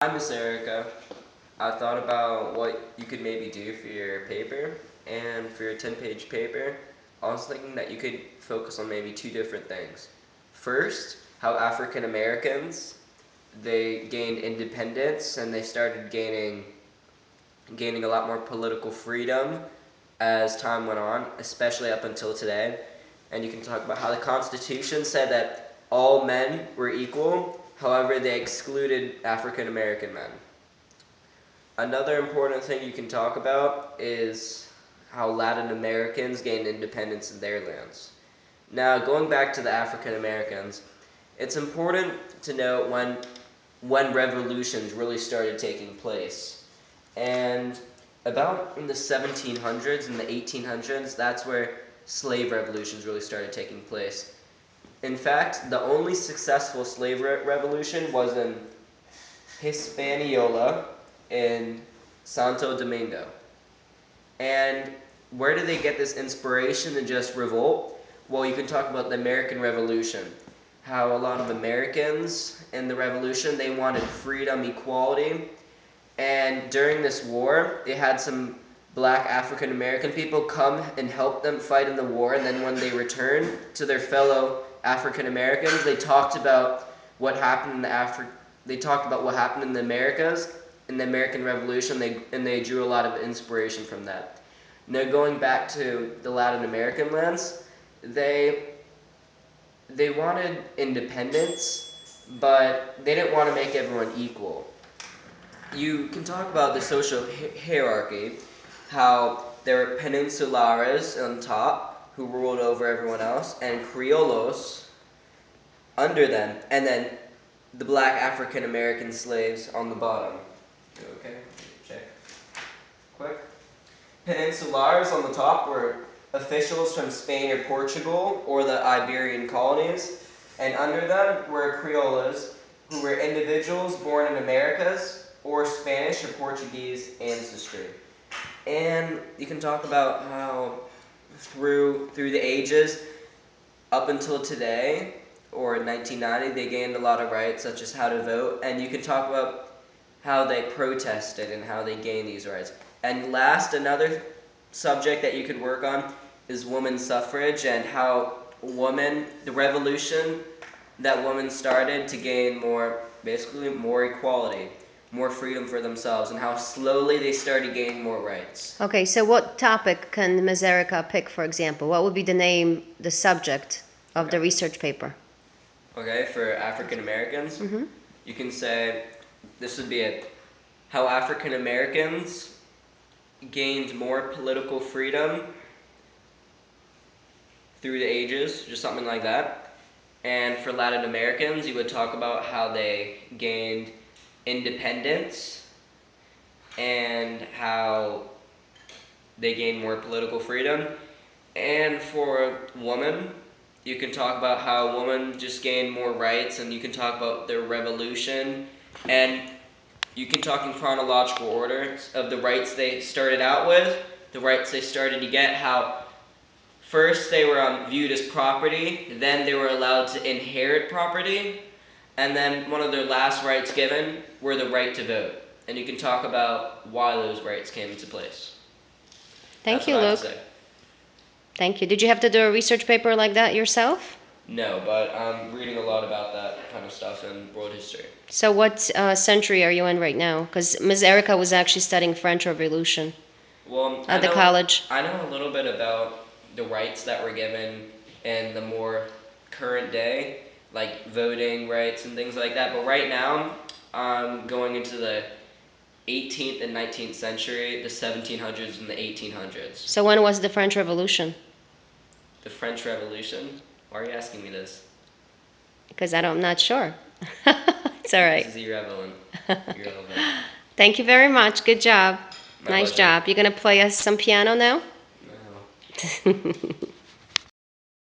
Hi, Miss Erica. I thought about what you could maybe do for your paper, and for your 10-page paper, I was thinking that you could focus on maybe two different things. First, how African Americans they gained independence and they started gaining a lot more political freedom as time went on, especially up until today. And you can talk about how the Constitution said that all men were equal, however, they excluded African American men. Another important thing you can talk about is how Latin Americans gained independence in their lands. Now, going back to the African Americans, it's important to note when revolutions really started taking place. And about in the 1700s and the 1800s, that's where slave revolutions really started taking place. In fact, the only successful slave revolution was in Hispaniola in Santo Domingo. And where did they get this inspiration to just revolt? Well, you can talk about the American Revolution. How a lot of Americans in the revolution, they wanted freedom, equality, and during this war, they had some black African American people come and help them fight in the war. And then when they returned to their fellow African Americans, they talked about what happened in They talked about what happened in the Americas in the American Revolution. They drew a lot of inspiration from that. Now going back to the Latin American lands, they they wanted independence, but they didn't want to make everyone equal. You can talk about the social hierarchy, how there were peninsulares on top who ruled over everyone else, and criollos under them, and then the black African American slaves on the bottom. Okay, check. Quick. Peninsulares on the top were officials from Spain or Portugal or the Iberian colonies, and under them were criollos, who were individuals born in Americas or Spanish or Portuguese ancestry. And you can talk about how through the ages up until today or 1990 they gained a lot of rights such as how to vote, and you can talk about how they protested and how they gained these rights. And last, another subject that you could work on is women's suffrage and how the revolution that women started to gain basically more equality, more freedom for themselves, and how slowly they started gaining more rights. Okay, so what topic can Ms. Erika pick, for example? What would be the subject of the Okay. research paper? Okay, for African Americans, Mm-hmm. you can say this would be it. How African Americans gained more political freedom through the ages, just something like that. And for Latin Americans, you would talk about how they gained independence and how they gained more political freedom. And for women, you can talk about how women just gained more rights, and you can talk about their revolution, and you can talk in chronological order of the rights they started out with, the rights they started to get, how first they were viewed as property, then they were allowed to inherit property, and then one of their last rights given were the right to vote. And you can talk about why those rights came into place. That's Thank what you, I have to Luke. say. Thank you. Did you have to do a research paper like that yourself? No, but I'm reading a lot about that kind of stuff in world history. So what century are you in right now? Because Ms. Erika was actually studying French Revolution Well, at the college. I know a little bit about the rights that were given in the more current day, like voting rights and things like that. But right now, I'm going into the 18th and 19th century, the 1700s and the 1800s. So when was the French Revolution? The French Revolution? Why are you asking me this? Because I'm not sure. It's all right. This is irrelevant. Irrelevant. Thank you very much. Good job. My Nice pleasure. job. You're going to play us some piano now? No.